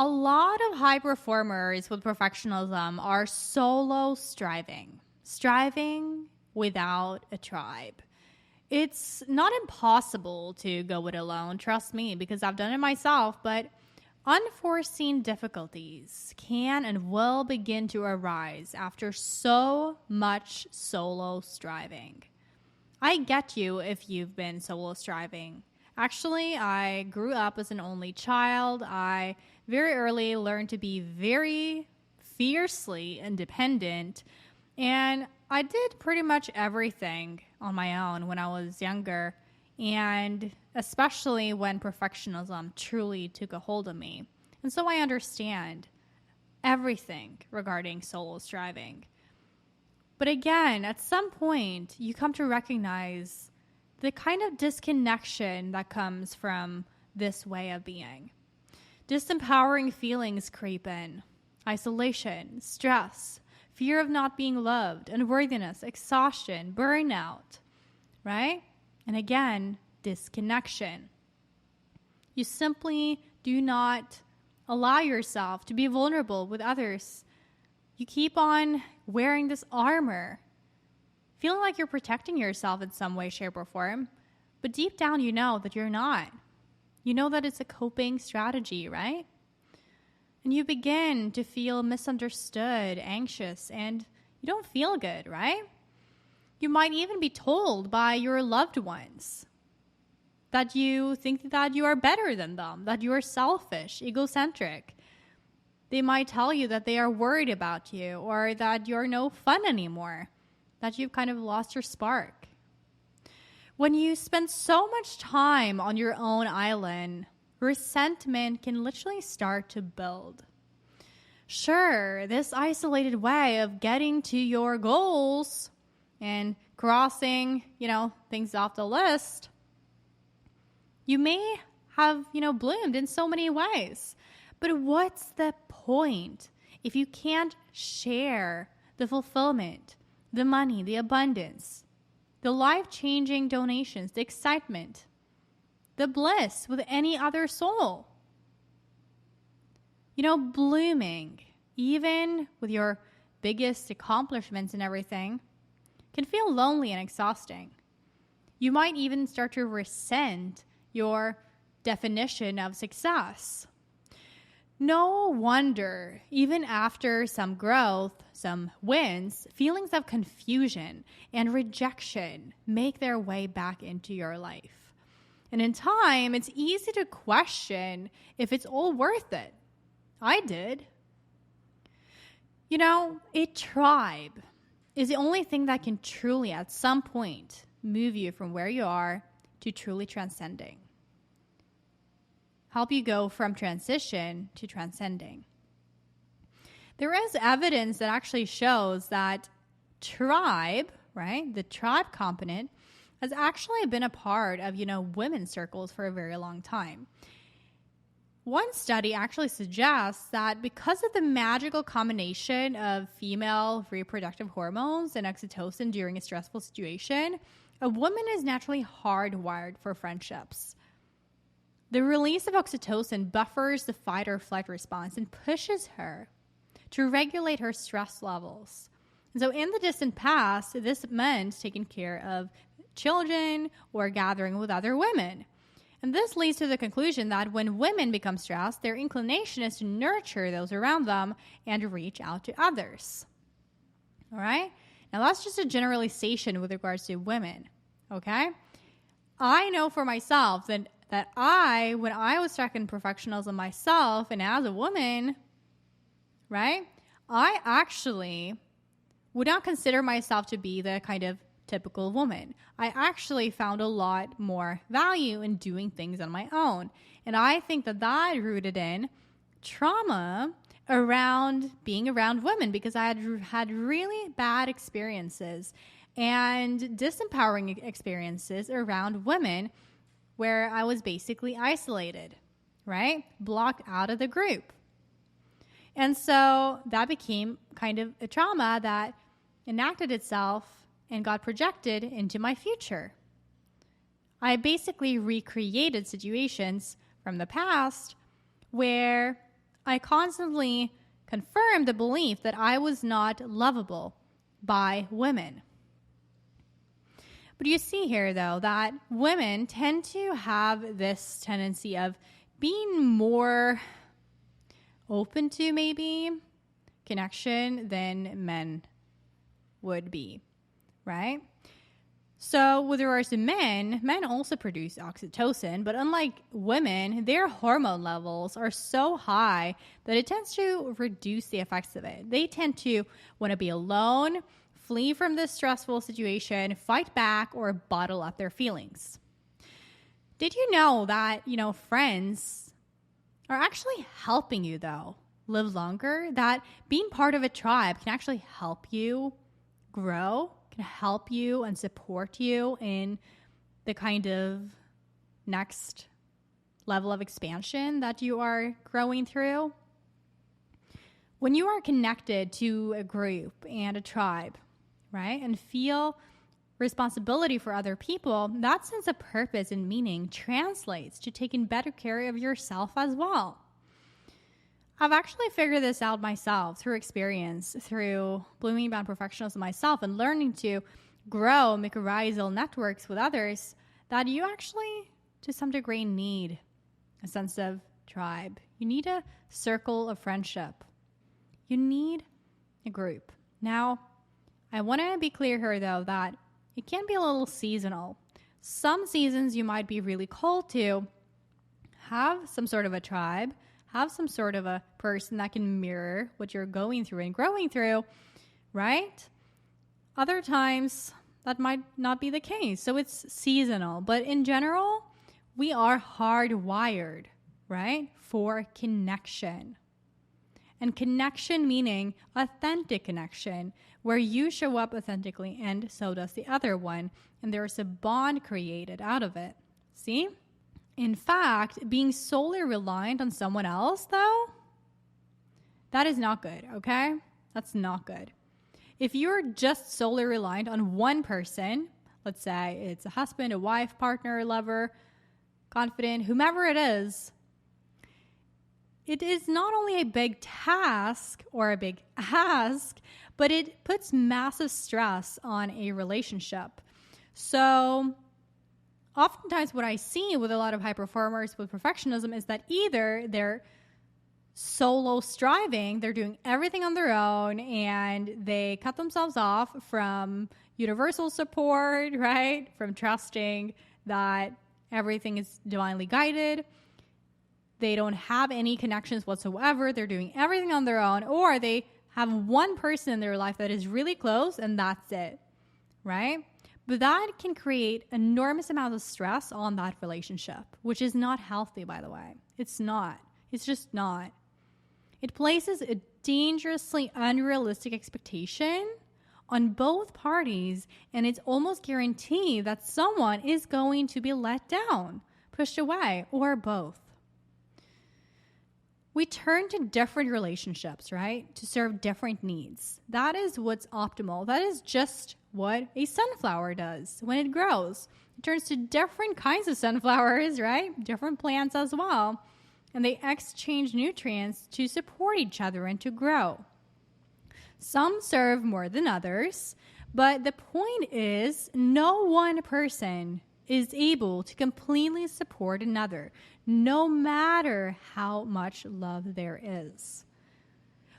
A lot of high performers with perfectionism are solo striving without a tribe. It's not impossible to go it alone, trust me, because I've done it myself, but unforeseen difficulties can and will begin to arise after so much solo striving. I get you if you've been solo striving. Actually, I grew up as an only child. I very early learned to be very fiercely independent, and I did pretty much everything on my own when I was younger, and especially when perfectionism truly took a hold of me. And so I understand everything regarding solo striving. But again, at some point, you come to recognize the kind of disconnection that comes from this way of being. Disempowering feelings creep in. Isolation, stress, fear of not being loved, unworthiness, exhaustion, burnout, right? And again, disconnection. You simply do not allow yourself to be vulnerable with others. You keep on wearing this armor, feeling like you're protecting yourself in some way, shape, or form. But deep down, you know that you're not. You know that it's a coping strategy, right? And you begin to feel misunderstood, anxious, and you don't feel good, right? You might even be told by your loved ones that you think that you are better than them, that you are selfish, egocentric. They might tell you that they are worried about you or that you're no fun anymore, that you've kind of lost your spark. When you spend so much time on your own island, resentment can literally start to build. Sure, this isolated way of getting to your goals and crossing, things off the list, you may have, bloomed in so many ways. But what's the point if you can't share the fulfillment, the money, the abundance, the life-changing donations, the excitement, the bliss with any other soul? Blooming, even with your biggest accomplishments and everything, can feel lonely and exhausting. You might even start to resent your definition of success. No wonder, even after some growth, some wins, feelings of confusion and rejection make their way back into your life. And in time, it's easy to question if it's all worth it. I did. A tribe is the only thing that can truly, at some point, move you from where you are to truly transcending. Help you go from transition to transcending. There is evidence that actually shows that tribe, right, the tribe component, has actually been a part of, women's circles for a very long time. One study actually suggests that because of the magical combination of female reproductive hormones and oxytocin during a stressful situation, a woman is naturally hardwired for friendships. The release of oxytocin buffers the fight or flight response and pushes her to regulate her stress levels. And so in the distant past, this meant taking care of children or gathering with other women. And this leads to the conclusion that when women become stressed, their inclination is to nurture those around them and reach out to others. All right? Now, that's just a generalization with regards to women, okay? I know for myself that when I was stuck in perfectionism myself and as a woman, right, I actually would not consider myself to be the kind of typical woman. I actually found a lot more value in doing things on my own. And I think that rooted in trauma around being around women because I had really bad experiences and disempowering experiences around women where I was basically isolated, right? Blocked out of the group. And so that became kind of a trauma that enacted itself and got projected into my future. I basically recreated situations from the past where I constantly confirmed the belief that I was not lovable by women. But you see here, though, that women tend to have this tendency of being more open to maybe connection than men would be, right? So with regards to men also produce oxytocin, but unlike women, their hormone levels are so high that it tends to reduce the effects of it. They tend to want to be alone, flee from this stressful situation, fight back, or bottle up their feelings. Did you know that, friends are actually helping you, though, live longer? That being part of a tribe can actually help you grow, can help you and support you in the kind of next level of expansion that you are growing through. When you are connected to a group and a tribe, right, and feel responsibility for other people, that sense of purpose and meaning translates to taking better care of yourself as well. I've actually figured this out myself through experience, through blooming beyond professionals myself, and learning to grow mycorrhizal networks with others, that you actually, to some degree, need a sense of tribe. You need a circle of friendship. You need a group. Now, I want to be clear here, though, that it can be a little seasonal. Some seasons you might be really called to have some sort of a tribe, have some sort of a person that can mirror what you're going through and growing through, right? Other times, that might not be the case. So it's seasonal. But in general, we are hardwired, right, for connection. And connection meaning authentic connection, where you show up authentically and so does the other one. And there's a bond created out of it. See? In fact, being solely reliant on someone else, though, that is not good, okay? That's not good. If you're just solely reliant on one person, let's say it's a husband, a wife, partner, lover, confidant, whomever it is not only a big task or a big ask, but it puts massive stress on a relationship. So oftentimes what I see with a lot of high performers with perfectionism is that either they're solo striving, they're doing everything on their own, and they cut themselves off from universal support, right? From trusting that everything is divinely guided. They don't have any connections whatsoever. They're doing everything on their own, or they have one person in their life that is really close, and that's it, right? But that can create enormous amounts of stress on that relationship, which is not healthy, by the way. It's not. It's just not. It places a dangerously unrealistic expectation on both parties, and it's almost guaranteed that someone is going to be let down, pushed away, or both. We turn to different relationships, right, to serve different needs. That is what's optimal. That is just what a sunflower does when it grows. It turns to different kinds of sunflowers, right? Different plants as well. And they exchange nutrients to support each other and to grow. Some serve more than others, but the point is no one person is able to completely support another, no matter how much love there is.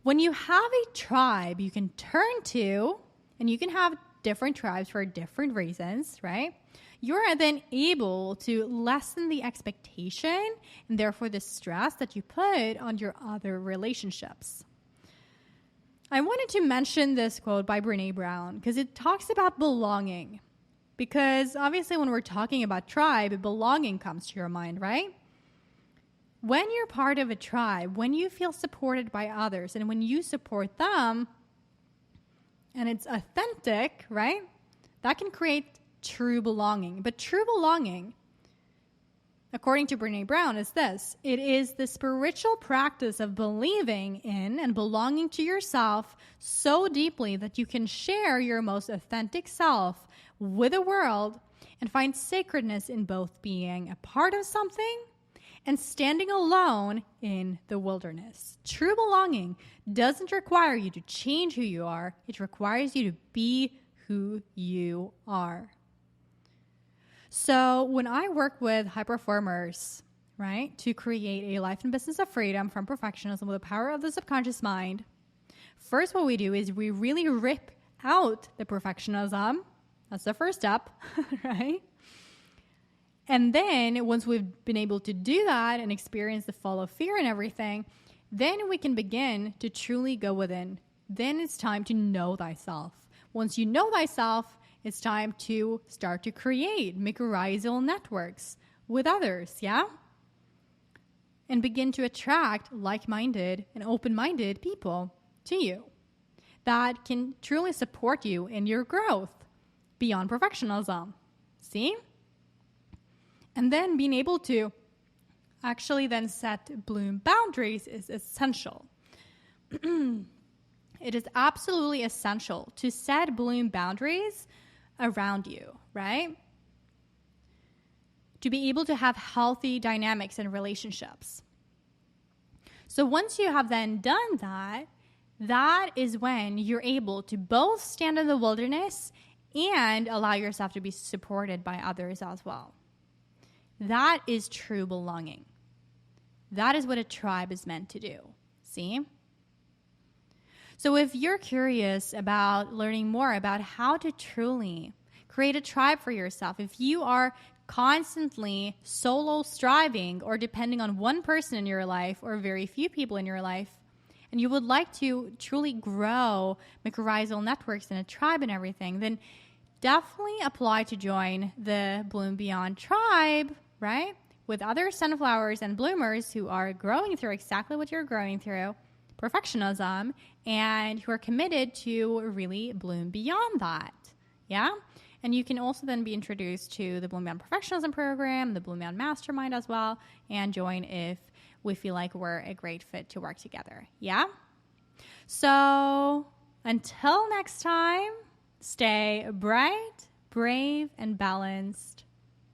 When you have a tribe you can turn to, and you can have different tribes for different reasons, right? You're then able to lessen the expectation and therefore the stress that you put on your other relationships. I wanted to mention this quote by Brené Brown because it talks about belonging. Because obviously when we're talking about tribe, belonging comes to your mind, right? When you're part of a tribe, when you feel supported by others, and when you support them, and it's authentic, right? That can create true belonging. But true belonging, according to Brené Brown, is this. It is the spiritual practice of believing in and belonging to yourself so deeply that you can share your most authentic self with the world and find sacredness in both being a part of something and standing alone in the wilderness. True belonging doesn't require you to change who you are. It requires you to be who you are. So when I work with high performers, right, to create a life and business of freedom from perfectionism with the power of the subconscious mind, first what we do is we really rip out the perfectionism. That's the first step, right? And then once we've been able to do that and experience the fall of fear and everything, then we can begin to truly go within. Then it's time to know thyself. Once you know thyself, it's time to start to create mycorrhizal networks with others, yeah? And begin to attract like-minded and open-minded people to you that can truly support you in your growth beyond perfectionism. See? And then being able to actually then set bloom boundaries is essential. It is absolutely essential to set bloom boundaries around you, right? To be able to have healthy dynamics in relationships. So once you have then done that, that is when you're able to both stand in the wilderness and allow yourself to be supported by others as well. That is true belonging. That is what a tribe is meant to do. See? So if you're curious about learning more about how to truly create a tribe for yourself, if you are constantly solo striving or depending on one person in your life or very few people in your life, and you would like to truly grow mycorrhizal networks in a tribe and everything, then definitely apply to join the Bloom Beyond tribe, right? With other sunflowers and bloomers who are growing through exactly what you're growing through, perfectionism, and who are committed to really bloom beyond that. Yeah? And you can also then be introduced to the Bloom Beyond Perfectionism program, the Bloom Beyond Mastermind as well, and join if we feel like we're a great fit to work together. Yeah? So until next time, stay bright, brave, and balanced.